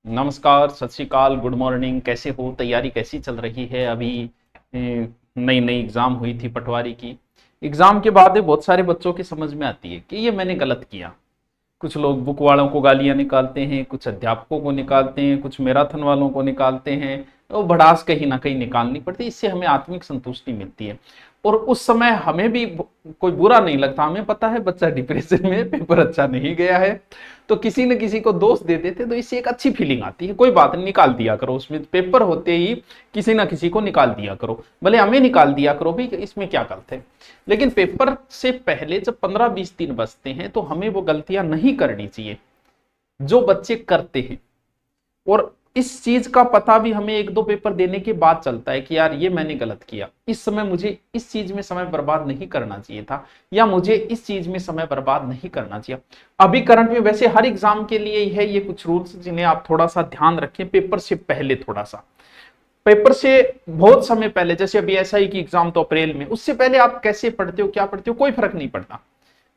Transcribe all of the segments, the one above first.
नमस्कार, सत श्री अकाल, गुड मॉर्निंग। कैसे हो? तैयारी कैसी चल रही है? अभी नई नई एग्जाम हुई थी पटवारी की। एग्जाम के बाद बहुत सारे बच्चों की समझ में आती है कि ये मैंने गलत किया। कुछ लोग बुक वालों को गालियां निकालते हैं, कुछ अध्यापकों को निकालते हैं, कुछ मैराथन वालों को निकालते हैं। तो भड़ास कहीं ना कहीं निकालनी पड़ती है, इससे हमें आत्मिक संतुष्टि मिलती है। और उस समय हमें भी कोई बुरा नहीं लगता। हमें पता है बच्चा डिप्रेशन में, पेपर अच्छा नहीं गया है, तो किसी न किसी को दोष दे देते तो इससे एक अच्छी फीलिंग आती है। कोई बात नहीं, निकाल दिया करो। उसमें पेपर होते ही किसी ना किसी को निकाल दिया करो, भले हमें निकाल दिया करो भी, इसमें क्या गलत है। लेकिन पेपर से पहले जब 15-20 दिन बचते हैं तो हमें वो गलतियां नहीं करनी चाहिए जो बच्चे करते हैं। और इस चीज का पता भी हमें एक दो पेपर देने के बाद चलता है कि यार ये मैंने गलत किया, इस समय मुझे इस चीज में समय बर्बाद नहीं करना चाहिए था, या मुझे इस चीज में समय बर्बाद नहीं करना चाहिए। अभी करंट में वैसे हर एग्जाम के लिए है ये कुछ रूल्स जिन्हें आप थोड़ा सा ध्यान रखें। पेपर से पहले थोड़ा सा, पेपर से बहुत समय पहले, जैसे अभी एसआई की एग्जाम तो अप्रैल में, उससे पहले आप कैसे पढ़ते हो, क्या पढ़ते हो, कोई फर्क नहीं पड़ता।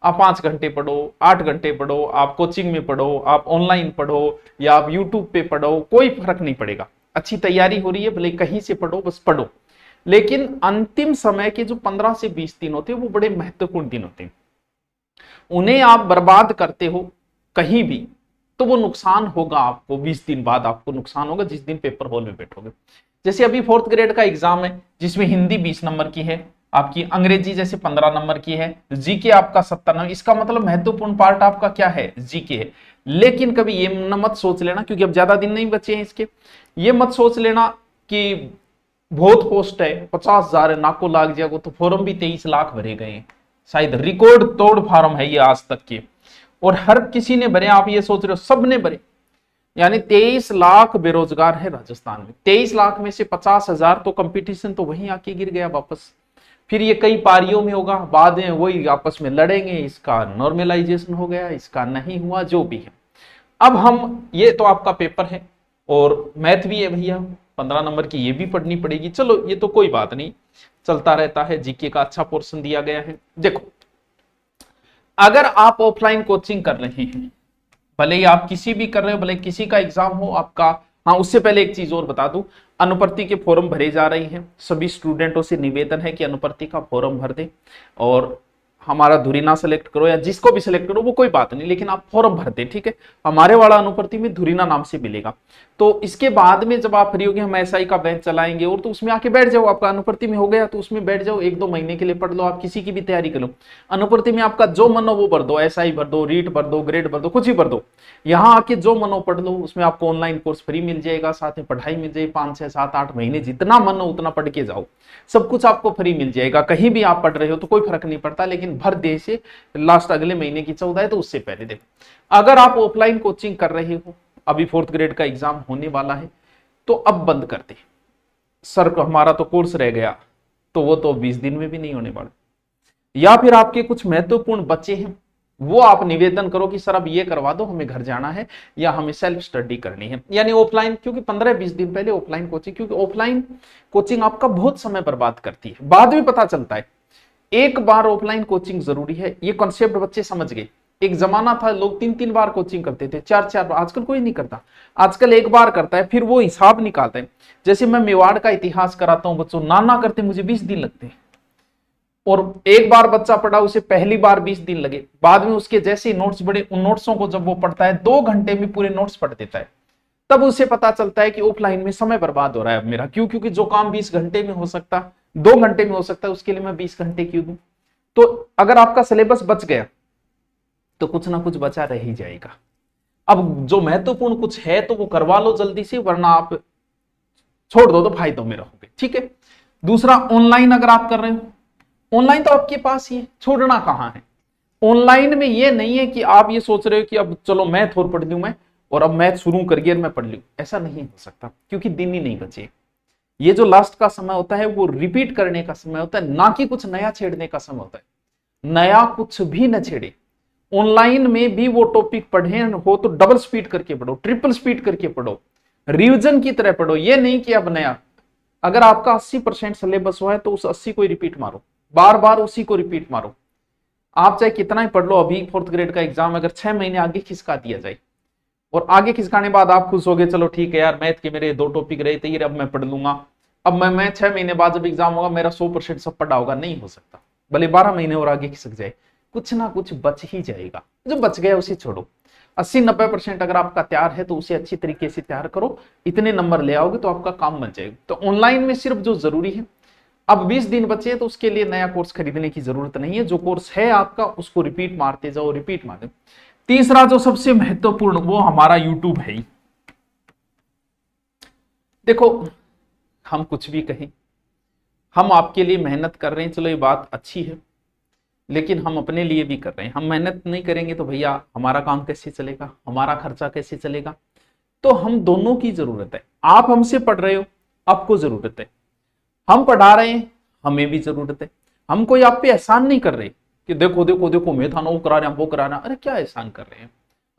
आप 5 घंटे पढ़ो, 8 घंटे पढ़ो, आप कोचिंग में पढ़ो, आप ऑनलाइन पढ़ो, या आप यूट्यूब पे पढ़ो, कोई फर्क नहीं पड़ेगा। अच्छी तैयारी हो रही है, भले कहीं से पढ़ो, बस पढ़ो। लेकिन अंतिम समय के जो 15 से 20 दिन होते हैं वो बड़े महत्वपूर्ण दिन होते हैं। उन्हें आप बर्बाद करते हो कहीं भी तो वो नुकसान होगा आपको। 20 दिन बाद आपको नुकसान होगा जिस दिन पेपर हॉल में बैठोगे। जैसे अभी 4th ग्रेड का एग्जाम है जिसमें हिंदी 20 नंबर की है आपकी, अंग्रेजी जैसे 15 नंबर की है, जीके आपका 70 नंबर। इसका मतलब महत्वपूर्ण पार्ट आपका क्या है? जीके है। लेकिन कभी ये मत सोच लेना, क्योंकि अब ज्यादा दिन नहीं बचे हैं इसके, ये मत सोच लेना कि बहुत पोस्ट है, 50,000 है, नाको लाग जाएगा। तो फॉर्म भी 23 लाख भरे गए हैं, शायद रिकॉर्ड तोड़ फार्म है ये आज तक के। और हर किसी ने भरे, आप ये सोच रहे हो सब ने भरे? यानी 23 लाख बेरोजगार है राजस्थान में। 23 लाख में से 50,000 तो कंपटीशन तो वहीं आके गिर गया वापस। फिर ये कई पारियों में होगा, बाद में वही आपस में लड़ेंगे, इसका नॉर्मलाइजेशन हो गया, इसका नहीं हुआ, जो भी है। अब हम, ये तो आपका पेपर है और मैथ भी है भैया, 15 नंबर की ये भी पढ़नी पड़ेगी। चलो ये तो कोई बात नहीं, चलता रहता है। जीके का अच्छा पोर्शन दिया गया है। देखो, अगर आप ऑफलाइन कोचिंग कर रहे हैं, भले ही आप किसी भी कर रहे हो, भले किसी का एग्जाम हो आपका। हाँ, उससे पहले एक चीज और बता दूं, अनुपर्ति के फॉर्म भरे जा रहे हैं। सभी स्टूडेंटों से निवेदन है कि अनुपर्ति का फॉर्म भर दें, और हमारा धुरी ना सेलेक्ट करो, या जिसको भी सिलेक्ट करो वो कोई बात नहीं, लेकिन आप फॉर्म भर दें, ठीक है। हमारे वाला अनुपर्ति में धुरीना नाम से मिलेगा। तो इसके बाद में जब आप फ्री होगे, हम एसआई का बैच चलाएंगे, और तो उसमें आके बैठ जाओ। आपका अनुपर्ति में हो गया तो उसमें बैठ जाओ, 1-2 महीने के लिए पढ़ लो, आप किसी की भी तैयारी कर लो। अनुपर्ति में आपका जो मन हो वो भर दो, एसआई भर दो, रीट भर दो, ग्रेड भर दो, कुछ ही भर दो। यहाँ आके जो मन हो पढ़ लो। उसमें आपको ऑनलाइन कोर्स फ्री मिल जाएगा, साथ में पढ़ाई मिल जाएगी। 5, 6, 7, 8 महीने जितना मन हो उतना पढ़ के जाओ, सब कुछ आपको फ्री मिल जाएगा। कहीं भी आप पढ़ रहे हो तो कोई फर्क नहीं पड़ता, लेकिन भर दे से लास्ट अगले महीने की 14 है तो उससे पहले देखो। अगर आप ऑफलाइन कोचिंग कर रहे हो, अभी 4th ग्रेड का एग्जाम होने वाला है, तो अब बंद कर दे। सर हमारा तो कोर्स रह गया, तो वो तो 20 दिन में भी नहीं होने वाला। या फिर आपके कुछ महत्वपूर्ण बच्चे हैं, वो आप निवेदन करो कि सर अब ये करवा दो, हमें घर जाना है या हमें सेल्फ स्टडी करनी है, यानी ऑफलाइन। क्योंकि 15-20 दिन पहले ऑफलाइन कोचिंग, क्योंकि ऑफलाइन कोचिंग आपका बहुत समय बर्बाद करती है, बाद में पता चलता है। एक बार ऑफलाइन कोचिंग जरूरी है, ये कॉन्सेप्ट बच्चे समझ गए। एक जमाना था लोग 3-3 बार कोचिंग करते थे, 4-4 बार। आजकल कोई नहीं करता, आजकल एक बार करता है, फिर वो हिसाब निकालता है। जैसे मैं मेवाड़ का इतिहास कराता हूं बच्चों, नाना करते मुझे 20 दिन लगते हैं, और एक बार बच्चा पढ़ा उसे पहली बार 20 दिन लगे। बाद में उसके जैसे नोट्स बड़े, उन नोट्सों को जब वो पढ़ता है 2 घंटे में पूरे नोट्स पढ़ देता है, तब उसे पता चलता है कि ऑफलाइन में समय बर्बाद हो रहा है अब मेरा। क्यों? क्योंकि जो काम 20 घंटे में हो सकता, 2 घंटे में हो सकता है, उसके लिए मैं 20 घंटे क्यों दूं। तो अगर आपका सिलेबस बच गया तो कुछ ना कुछ बचा रह ही जाएगा। अब जो महत्वपूर्ण कुछ है तो वो करवा लो जल्दी से, वरना आप छोड़ दो तो फायदों में रहोगे, ठीक है। दूसरा, ऑनलाइन अगर आप कर रहे हो, ऑनलाइन तो आपके पास ही है, छोड़ना कहां है। ऑनलाइन में ये नहीं है कि आप ये सोच रहे हो कि अब चलो मैथ और पढ़ लूं मैं, और अब मैथ शुरू करके मैं पढ़ लूं। ऐसा नहीं हो सकता, क्योंकि दिन ही नहीं बचे। ये जो लास्ट का समय होता है वो रिपीट करने का समय होता है, ना कि कुछ नया छेड़ने का समय होता है। नया कुछ भी न छेड़े। ऑनलाइन में भी वो टॉपिक पढ़े हो तो डबल स्पीड करके पढ़ो, ट्रिपल स्पीड करके पढ़ो, रिविजन की तरह पढ़ो। ये नहीं कि अब नया, अगर आपका 80% सिलेबस हुआ है तो उस 80 को रिपीट मारो, बार बार उसी को रिपीट मारो। आप चाहे कितना ही पढ़ लो, अभी 4th ग्रेड का एग्जाम अगर 6 महीने आगे खिसका दिया जाए और आगे खिसकाने बाद आप खुश हो गए, चलो ठीक है यार, मैथ के मेरे 2 टॉपिक रहे थे, ये अब मैं पढ़ लूंगा, अब मैं 6 महीने बाद जब एग्जाम होगा मेरा 100% सब पढ़ा होगा। नहीं हो सकता, भले 12 महीने और आगे खिसक जाए, कुछ ना कुछ बच ही जाएगा। जो बच गया उसे छोड़ो। 80-90% अगर आपका तैयार है तो उसे अच्छी तरीके से तैयार करो, इतने नंबर ले आओगे तो आपका काम बन जाएगा। तो ऑनलाइन में सिर्फ जो जरूरी है, अब 20 दिन बचे तो उसके लिए नया कोर्स खरीदने की जरूरत नहीं है, जो कोर्स है आपका उसको रिपीट मारते जाओ, रिपीट मारते। तीसरा जो सबसे महत्वपूर्ण वो हमारा यूट्यूब है। देखो हम कुछ भी कहें, हम आपके लिए मेहनत कर रहे हैं, चलो ये बात अच्छी है, लेकिन हम अपने लिए भी कर रहे हैं। हम मेहनत नहीं करेंगे तो भैया हमारा काम कैसे चलेगा, हमारा खर्चा कैसे चलेगा। तो हम दोनों की जरूरत है। आप हमसे पढ़ रहे हो, आपको जरूरत है, हम पढ़ा रहे हैं, हमें भी जरूरत है। हम कोई आप पे एहसान नहीं कर रहे कि देखो देखो देखो मैं था ना, वो करा रहे हैं, वो करा रहे हैं। अरे क्या एहसान कर रहे हैं,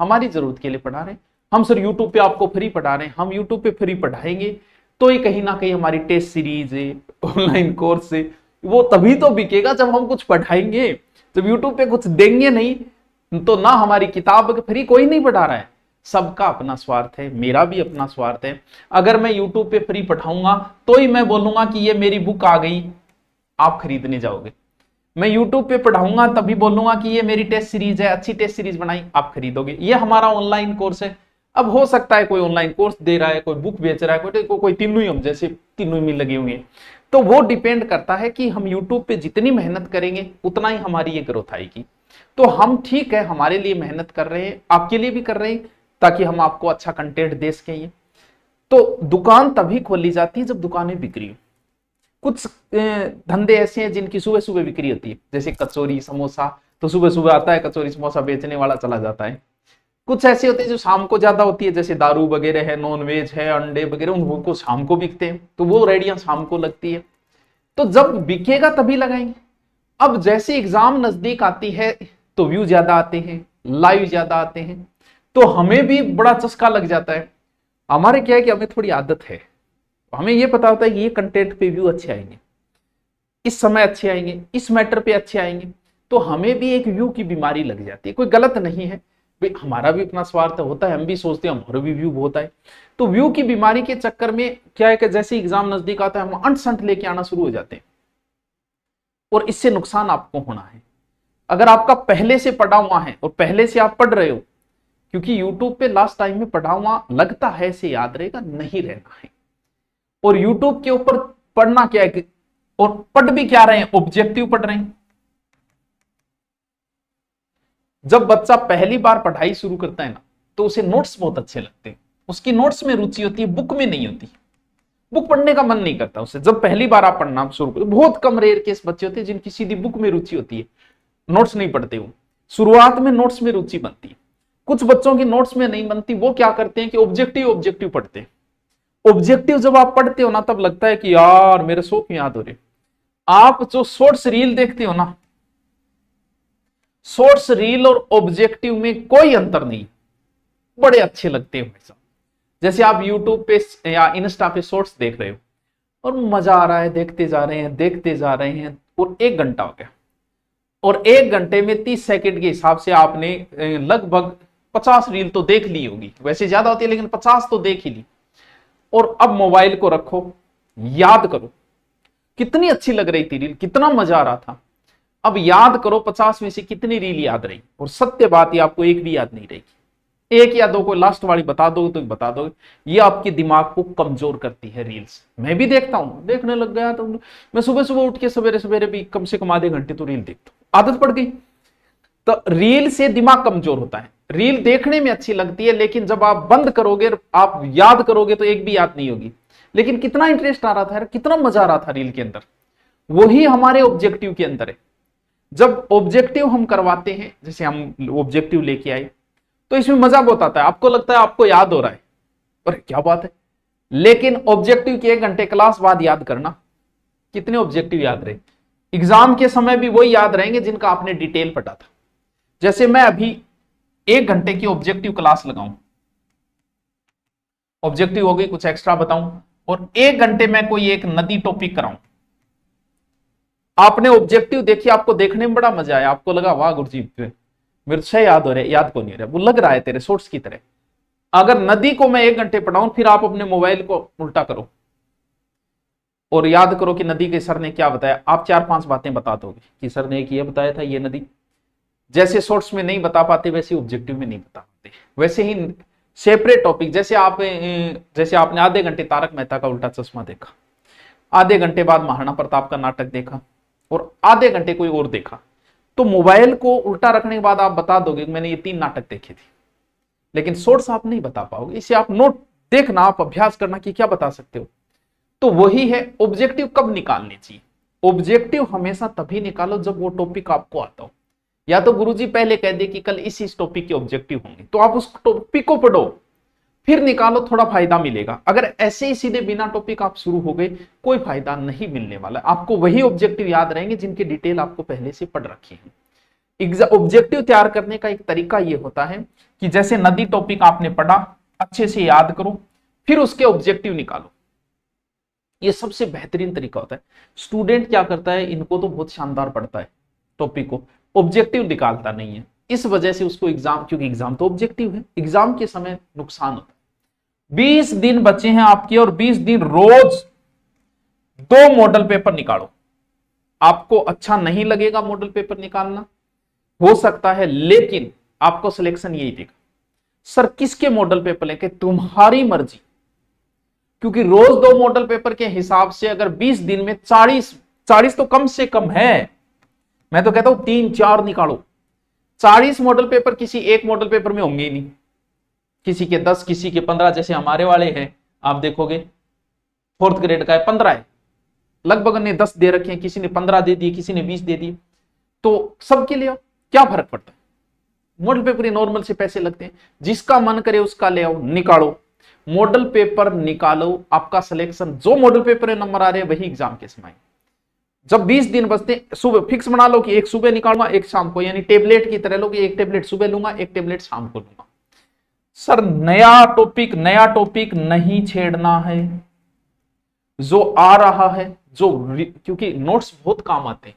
हमारी जरूरत के लिए पढ़ा रहे हैं। हम सर यूट्यूब पे आपको फ्री पढ़ा रहे हैं, हम यूट्यूब पे फ्री पढ़ाएंगे तो ये कहीं ना कहीं हमारी टेस्ट सीरीज है, ऑनलाइन कोर्स है, वो तभी तो बिकेगा जब हम कुछ पढ़ाएंगे। जब यूट्यूब पे कुछ देंगे नहीं तो ना हमारी किताब फ्री कोई नहीं पढ़ा रहा है। सबका अपना स्वार्थ है, मेरा भी अपना स्वार्थ है। अगर मैं यूट्यूब पे फ्री पढ़ाऊंगा तो ही मैं बोलूंगा कि ये मेरी बुक आ गई, आप खरीदने जाओगे। मैं यूट्यूब पे पढ़ाऊंगा तभी बोलूंगा कि ये मेरी टेस्ट सीरीज है, अच्छी टेस्ट सीरीज बनाई, आप खरीदोगे। ये हमारा ऑनलाइन कोर्स है। अब हो सकता है कोई ऑनलाइन कोर्स दे रहा है, कोई बुक बेच रहा है, कोई तीनों ही, हम जैसे तीनों में लगे हुए हैं। तो वो डिपेंड करता है कि हम यूट्यूब पे जितनी मेहनत करेंगे उतना ही हमारी ये ग्रोथ आएगी। तो हम ठीक है, हमारे लिए मेहनत कर रहे हैं, आपके लिए भी कर रहे हैं, ताकि हम आपको अच्छा कंटेंट दे सकें। तो दुकान तभी खोली जाती है जब दुकानें बिक्री हो। कुछ धंधे ऐसे हैं जिनकी सुबह सुबह बिक्री होती है, जैसे कचौरी समोसा, तो सुबह सुबह आता है कचौरी समोसा बेचने वाला चला जाता है। कुछ ऐसे होते हैं जो शाम को ज्यादा होती है, जैसे दारू वगैरह है, नॉन वेज है, अंडे वगैरह, उनको शाम को बिकते हैं, तो वो रेडियां शाम को लगती है। तो जब बिकेगा तभी लगाएंगे। अब जैसे एग्जाम नजदीक आती है तो व्यू ज्यादा आते हैं, लाइव ज्यादा आते हैं, तो हमें भी बड़ा चस्का लग जाता है। हमारे क्या है कि हमें थोड़ी आदत है, हमें ये पता होता है कि ये कंटेंट पे व्यू अच्छे आएंगे, इस समय अच्छे आएंगे, इस मैटर पे अच्छे आएंगे, तो हमें भी एक व्यू की बीमारी लग जाती है। कोई गलत नहीं है भाई, हमारा भी अपना स्वार्थ होता है, हम भी सोचते हैं हमारा भी व्यू होता है। तो व्यू की बीमारी के चक्कर में क्या है कि जैसे एग्जाम नजदीक आता है हम अंट संट लेके आना शुरू हो जाते हैं, और इससे नुकसान आपको होना है। अगर आपका पहले से पढ़ा हुआ है और पहले से आप पढ़ रहे हो, क्योंकि यूट्यूब पे लास्ट टाइम में पढ़ा हुआ लगता है से याद रहेगा, नहीं रहना है। और यूट्यूब के ऊपर पढ़ना क्या है, और पढ़ भी क्या रहे हैं, ऑब्जेक्टिव पढ़ रहे हैं। जब बच्चा पहली बार पढ़ाई शुरू करता है ना, तो उसे नोट्स बहुत अच्छे लगते हैं, उसकी नोट्स में रुचि होती है, बुक में नहीं होती। बुक पढ़ने का मन नहीं करता उसे। जब पहली बार आप पढ़ना शुरू करो, बहुत कम रेयर केस बच्चे होते हैं जिनकी सीधी बुक में रुचि होती है, नोट्स नहीं पढ़ते हो। शुरुआत में नोट्स में रुचि बनती है। कुछ बच्चों की नोट्स में नहीं बनती, वो क्या करते हैं कि ऑब्जेक्टिव ऑब्जेक्टिव पढ़ते हैं। ऑब्जेक्टिव जब आप पढ़ते हो ना, तब लगता है कि यार मेरे सो क्यों याद हो रहे। आप जो शॉर्ट्स रील देखते हो ना, शॉर्ट्स रील और ऑब्जेक्टिव में कोई अंतर नहीं, बड़े अच्छे लगते हैं। जैसे आप यूट्यूब पे या इंस्टा पे शॉर्ट्स देख रहे हो और मजा आ रहा है, देखते जा रहे हैं देखते जा रहे हैं, और 1 घंटा हो गया, और 1 घंटे में 30 सेकंड के हिसाब से आपने लगभग 50 रील तो देख ली होगी। वैसे ज्यादा होती है लेकिन 50 तो देख ही ली। और अब मोबाइल को रखो, याद करो कितनी अच्छी लग रही थी रील, कितना मजा आ रहा था। अब याद करो 50 में से कितनी रील याद रही, और सत्य बात है आपको एक भी याद नहीं रहेगी। 1 या 2 को लास्ट वाली बता दोगे तो बता दोगे। ये आपके दिमाग को कमजोर करती है रील्स। मैं भी देखता हूं, देखने लग गया तो मैं सुबह सुबह उठ के सवेरे सवेरे भी कम से कम आधे घंटे तो रील देखता हूं, आदत पड़ गई। तो रील से दिमाग कमजोर होता है। रील देखने में अच्छी लगती है, लेकिन जब आप बंद करोगे, आप याद करोगे तो एक भी याद नहीं होगी। लेकिन कितना इंटरेस्ट आ रहा था यार, कितना मजा आ रहा था रील के अंदर। वही हमारे ऑब्जेक्टिव के अंदर है। जब ऑब्जेक्टिव हम करवाते हैं, जैसे हम ऑब्जेक्टिव लेके आए, तो इसमें मजा बहुत आता है। आपको लगता है आपको याद हो रहा है, अरे क्या बात है। लेकिन ऑब्जेक्टिव के 1 घंटे क्लास बाद याद करना, कितने ऑब्जेक्टिव याद रहे। एग्जाम के समय भी वही याद रहेंगे जिनका आपने डिटेल पढ़ा था। जैसे मैं अभी 1 घंटे की ऑब्जेक्टिव क्लास लगाऊं, ऑब्जेक्टिव हो गई, कुछ एक्स्ट्रा बताऊं, और 1 घंटे में कोई एक नदी टॉपिक कराऊं। आपने ऑब्जेक्टिव देखी, आपको देखने में बड़ा मजा आया, आपको लगा वाह गुरुजी मेरे से याद हो रहा है, याद को नहीं हो रहा, वो लग रहा है तेरे शॉर्ट्स की तरह। अगर नदी को मैं 1 घंटे पढ़ाऊं, फिर आप अपने मोबाइल को उल्टा करो और याद करो कि नदी के सर ने क्या बताया, आप 4-5 बातें बता दोगे कि सर ने एक ये बताया था, ये नदी। जैसे शॉर्ट्स में नहीं बता पाते, वैसे ऑब्जेक्टिव में नहीं बता पाते। वैसे ही सेपरेट टॉपिक, जैसे आपने आधे घंटे तारक मेहता का उल्टा चश्मा देखा, आधे घंटे बाद महाराणा प्रताप का नाटक देखा, और आधे घंटे कोई और देखा, तो मोबाइल को उल्टा रखने के बाद आप बता दोगे कि मैंने ये 3 नाटक देखे थे। लेकिन शॉर्ट्स आप नहीं बता पाओगे। इसे आप नोट देखना, आप अभ्यास करना कि क्या बता सकते हो। तो वही है, ऑब्जेक्टिव कब निकालने चाहिए। ऑब्जेक्टिव हमेशा तभी निकालो जब वो टॉपिक आपको आता हो। या तो गुरुजी पहले कह दे कि कल इस टॉपिक के ऑब्जेक्टिव होंगे, तो आप उस टॉपिक को पढ़ो, फिर निकालो, थोड़ा फायदा मिलेगा। अगर ऐसे ही सीधे बिना टॉपिक आप शुरू हो गए, कोई फायदा नहीं मिलने वाला। आपको वही ऑब्जेक्टिव याद रहेंगे जिनकी डिटेल आपको पहले से पढ़ रखी है। ऑब्जेक्टिव तैयार करने का एक तरीका यह होता है कि जैसे नदी टॉपिक आपने पढ़ा, अच्छे से याद करो, फिर उसके ऑब्जेक्टिव निकालो। ये सबसे बेहतरीन तरीका होता है। स्टूडेंट क्या करता है, इनको तो बहुत शानदार पढ़ता है टॉपिक को, ऑब्जेक्टिव निकालता नहीं है। इस वजह से उसको एग्जाम, क्योंकि एग्जाम तो ऑब्जेक्टिव है, एग्जाम के समय नुकसान होता है। 20 दिन बचे हैं आपके, और 20 दिन रोज 2 मॉडल पेपर निकालो। आपको अच्छा नहीं लगेगा मॉडल पेपर निकालना, हो सकता है, लेकिन आपको सिलेक्शन यही देगा, सर किसके मॉडल पेपर लेके, तुम्हारी मर्जी। क्योंकि रोज 2 मॉडल पेपर के हिसाब से अगर 20 दिन में 40 तो कम से कम है, मैं तो कहता हूं 3-4 निकालो। 40 मॉडल पेपर किसी एक मॉडल पेपर में होंगे ही नहीं, किसी के 10, किसी के 15, जैसे हमारे वाले हैं, आप देखोगे 4th ग्रेड का है 15 है, लगभग ने 10 दे रखे हैं, किसी ने 15 दे दिए, किसी ने 20 दे दिए। तो सबके लिए क्या फर्क पड़ता है, मॉडल पेपर ये नॉर्मल से पैसे लगते हैं, जिसका मन करे उसका ले आओ, निकालो, मॉडल पेपर निकालो, आपका सिलेक्शन, जो मॉडल पेपर में नंबर आ रहे हैं वही एग्जाम के समय। जब 20 दिन बचते, सुबह फिक्स बना लो कि एक सुबह निकालूंगा, एक शाम को, यानी टेबलेट की तरह लो कि एक टेबलेट सुबह लूंगा, एक टेबलेट शाम को लूंगा। सर नया टॉपिक नहीं छेड़ना है, जो आ रहा है, क्योंकि नोट्स बहुत काम आते हैं,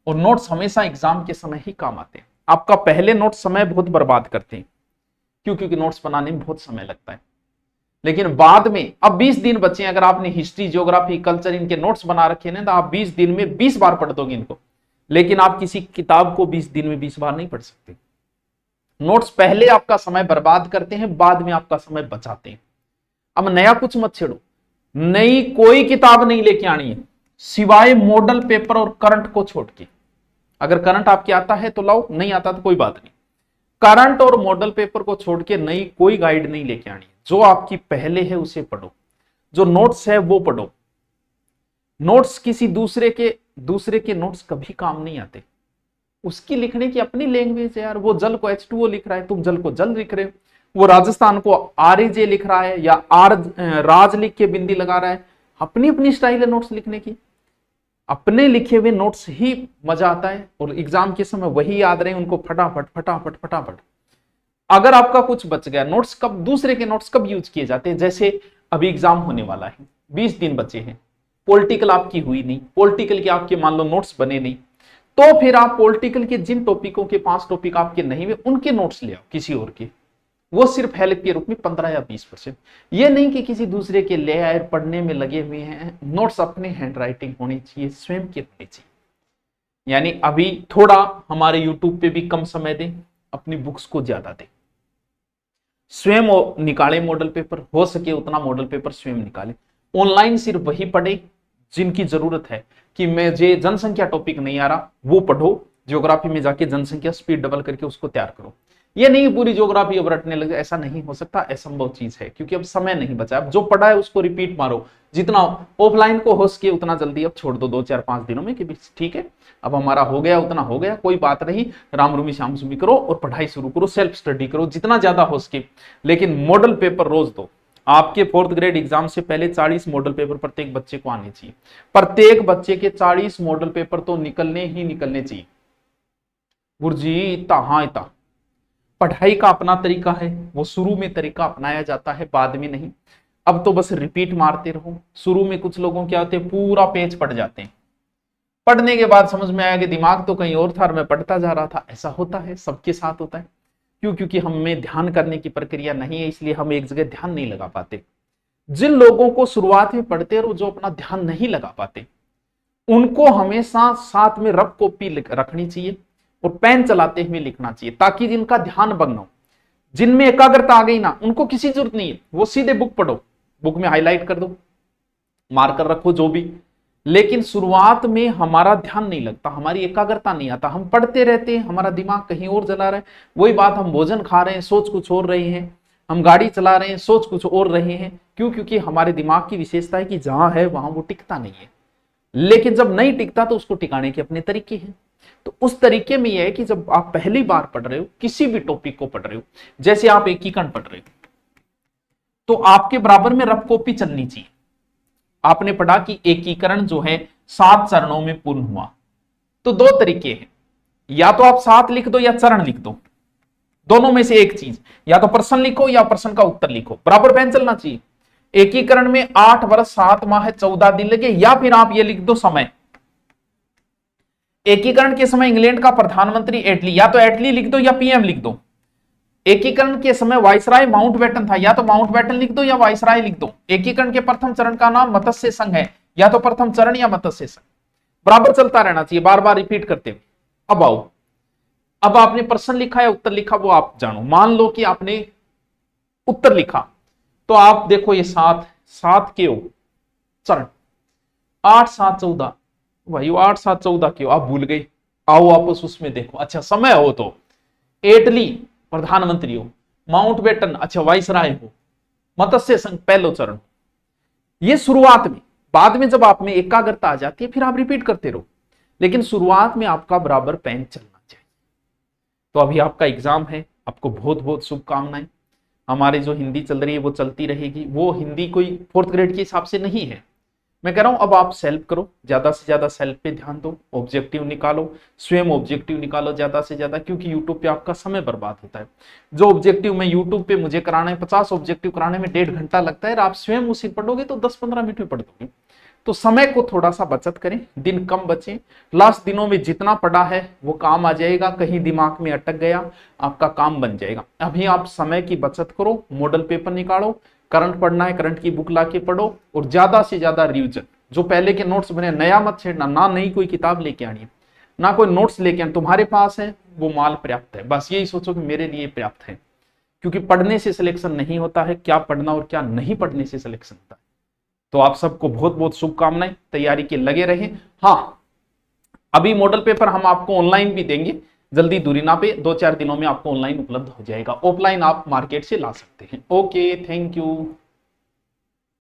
और नोट्स हमेशा एग्जाम के समय ही काम आते हैं। आपका पहले नोट समय बहुत बर्बाद करते हैं, क्योंकि नोट्स बनाने में बहुत समय लगता है, लेकिन बाद में, अब 20 दिन बचे हैं, अगर आपने हिस्ट्री, ज्योग्राफी, कल्चर इनके नोट्स बना रखे हैं तो आप 20 दिन में 20 बार पढ़ दोगे इनको। लेकिन आप किसी किताब को 20 दिन में 20 बार नहीं पढ़ सकते। नोट्स पहले आपका समय बर्बाद करते हैं, बाद में आपका समय बचाते हैं। अब नया कुछ मत छेड़ो, नई कोई किताब नहीं लेके आनी है, सिवाय मॉडल पेपर और करंट को छोड़ के। अगर करंट आपके आता है तो लाओ, नहीं आता तो कोई बात नहीं। करंट और मॉडल पेपर को छोड़ के नई कोई गाइड नहीं लेके आनी है। जो आपकी पहले है उसे पढ़ो, जो नोट्स है वो पढ़ो। नोट्स किसी दूसरे के नोट्स कभी काम नहीं आते। उसकी लिखने की अपनी लैंग्वेज है यार। वो जल को H2O लिख रहा है, तुम जल को जल लिख रहे हो। वो राजस्थान को RJ लिख रहा है, या राज लिख के बिंदी लगा रहा है। अपनी अपनी स्टाइल है नोट्स लिखने की, अपने लिखे हुए नोट्स ही मजा आता है, और एग्जाम के समय वही याद रहे उनको, फटाफट फटाफट फटाफट। अगर आपका कुछ बच गया, नोट्स कब, दूसरे के नोट्स कब यूज किए जाते हैं, जैसे अभी एग्जाम होने वाला है, 20 दिन बचे हैं, पॉलिटिकल आपकी हुई नहीं, पॉलिटिकल के आपके मान लो नोट्स बने नहीं, तो फिर आप पॉलिटिकल के जिन टॉपिकों के 5 टॉपिक आपके नहीं हुए उनके नोट्स ले आओ किसी और के, वो सिर्फ हेल्प के रूप में 15 या 20%। ये नहीं कि किसी दूसरे के ले आए, पढ़ने में लगे हुए हैं। नोट्स अपने हैंड राइटिंग होनी चाहिए, स्वयं की होनी चाहिए। यानी अभी थोड़ा हमारे यूट्यूब पे भी कम समय दें, अपनी बुक्स को ज्यादा दें, स्वयं निकाले मॉडल पेपर, हो सके उतना मॉडल पेपर स्वयं निकाले। ऑनलाइन सिर्फ वही पढ़े जिनकी जरूरत है, कि मुझे जनसंख्या टॉपिक नहीं आ रहा, वो पढ़ो। ज्योग्राफी में जाके जनसंख्या स्पीड डबल करके उसको तैयार करो। ये नहीं पूरी ज्योग्राफी अब रटने लगे, ऐसा नहीं हो सकता, असंभव चीज है, क्योंकि अब समय नहीं बचा। अब जो पढ़ा है उसको रिपीट मारो, जितना ऑफलाइन को हो सके उतना जल्दी अब छोड़ दो, 2-4-5 दिनों में, कि ठीक है अब हमारा हो गया उतना हो गया, कोई बात नहीं, राम रूमी श्याम सुमी करो और पढ़ाई शुरू करो, सेल्फ स्टडी करो जितना ज्यादा हो सके। लेकिन मॉडल पेपर रोज दो। आपके 4th ग्रेड एग्जाम से पहले 40 मॉडल पेपर प्रत्येक बच्चे को आने चाहिए। प्रत्येक बच्चे के 40 मॉडल पेपर तो निकलने ही निकलने चाहिए। गुरुजी इतना, हाँ इतना। पढ़ाई का अपना तरीका है, वो शुरू में तरीका अपनाया जाता है, बाद में नहीं। अब तो बस रिपीट मारते रहो। शुरू में कुछ लोगों क्या होते हैं, पूरा पेज पढ़ जाते हैं, पढ़ने के बाद समझ में आया कि दिमाग तो कहीं और था और मैं पढ़ता जा रहा था। ऐसा होता है, सबके साथ होता है। क्यों? क्योंकि हमें ध्यान करने की प्रक्रिया नहीं है, इसलिए हम एक जगह ध्यान नहीं लगा पाते। जिन लोगों को शुरुआत में पढ़ते रहो, जो अपना ध्यान नहीं लगा पाते, उनको हमेशा साथ में रफ कॉपी रखनी चाहिए और पेन चलाते हुए लिखना चाहिए, ताकि जिनका ध्यान भंग हो, जिनमें एकाग्रता आ गई ना, उनको किसी जरूरत नहीं है, वो सीधे बुक पढ़ो, बुक में हाईलाइट कर दो, मार्कर रखो जो भी। लेकिन शुरुआत में हमारा ध्यान नहीं लगता, हमारी एकाग्रता नहीं आता, हम पढ़ते रहते हैं, हमारा दिमाग कहीं और जला रहा है। वही बात, हम भोजन खा रहे हैं, सोच कुछ और रहे हैं, हम गाड़ी चला रहे हैं, सोच कुछ और रहे हैं। क्यों? क्योंकि हमारे दिमाग की विशेषता है कि जहां है वहां वो टिकता नहीं है। लेकिन जब नहीं टिकता तो उसको टिकाने के अपने तरीके हैं। तो उस तरीके में यह है कि जब आप पहली बार पढ़ रहे हो, किसी भी टॉपिक को पढ़ रहे हो, जैसे आप एकीकरण पढ़ रहे हो, तो आपके बराबर में रफ कॉपी चलनी चाहिए। आपने पढ़ा कि एकीकरण जो है 7 चरणों में पूर्ण हुआ, तो 2 तरीके हैं, या तो आप 7 लिख दो या चरण लिख दो, दोनों में से एक चीज, या तो प्रश्न लिखो या प्रश्न का उत्तर लिखो, बराबर पेन चलना चाहिए। एकीकरण में 8 वर्ष 7 माह 14 दिन लगे, या फिर आप ये लिख दो समय। एकीकरण के समय इंग्लैंड का प्रधानमंत्री एटली, या तो एटली लिख दो या पीएम लिख दो। एकीकरण के समय वाइसराय माउंटबेटन था, या तो माउंटबेटन लिख दो या वाइसराय लिख दो। एकीकरण के प्रथम चरण का नाम मत्स्य संघ है, या तो प्रथम चरण या मत्स्य संघ, बराबर चलता रहना चाहिए, बार बार रिपीट करते हुए। अब आओ, अब आपने प्रश्न लिखा या उत्तर लिखा वो आप जानो। मान लो कि आपने उत्तर लिखा, तो आप देखो ये 7 के हो चरण, 8 7 14, भाई 8 7 14 क्यों आप भूल गए? आओ वापस उसमें देखो। अच्छा, समय हो तो एटली प्रधानमंत्री हो, माउंटबेटन अच्छा वाइसराय हो, मत्स्य संघ पहलो चरण। ये शुरुआत में, बाद में जब आप में एकाग्रता आ जाती है फिर आप रिपीट करते रहो, लेकिन शुरुआत में आपका बराबर पेन चलना चाहिए। तो अभी आपका एग्जाम है, आपको बहुत बहुत शुभकामनाएं। हमारी जो हिंदी चल रही है वो चलती रहेगी, वो हिंदी कोई 4th ग्रेड के हिसाब से नहीं है। मैं कह रहा हूं अब आप सेल्फ करो, ज्यादा से ज्यादा सेल्फ पे ध्यान दो, ऑब्जेक्टिव निकालो, स्वयं ऑब्जेक्टिव निकालो ज्यादा से ज्यादा, क्योंकि यूट्यूब पे आपका समय बर्बाद होता है। जो ऑब्जेक्टिव मैं यूट्यूब पे मुझे कराना है, 50 ऑब्जेक्टिव कराने में 1.5 घंटा लगता है, और आप स्वयं उसी पढ़ोगे तो 10-15 मिनट में पढ़ दोगे। तो समय को थोड़ा सा बचत करें, दिन कम बचे, लास्ट दिनों में जितना पढ़ा है वो काम आ जाएगा, कहीं दिमाग में अटक गया आपका काम बन जाएगा। अभी आप समय की बचत करो, मॉडल पेपर निकालो, करंट पढ़ना है करंट की बुक लाके पढ़ो, और ज्यादा से ज्यादा रिवीजन। जो पहले के नोट्स बने नया मत छेड़ना, ना नई कोई किताब लेके आनी है, ना कोई नोट्स लेके आनी, तुम्हारे पास है वो माल पर्याप्त है, बस यही सोचो कि मेरे लिए पर्याप्त है। क्योंकि पढ़ने से सिलेक्शन नहीं होता है, क्या पढ़ना और क्या नहीं पढ़ने से सिलेक्शन होता है। तो आप सबको बहुत बहुत शुभकामनाएं, तैयारी के लगे रहें। हाँ, अभी मॉडल पेपर हम आपको ऑनलाइन भी देंगे, जल्दी दूरी ना पे, 2-4 दिनों में आपको ऑनलाइन उपलब्ध हो जाएगा, ऑफलाइन आप मार्केट से ला सकते हैं। Okay, thank you.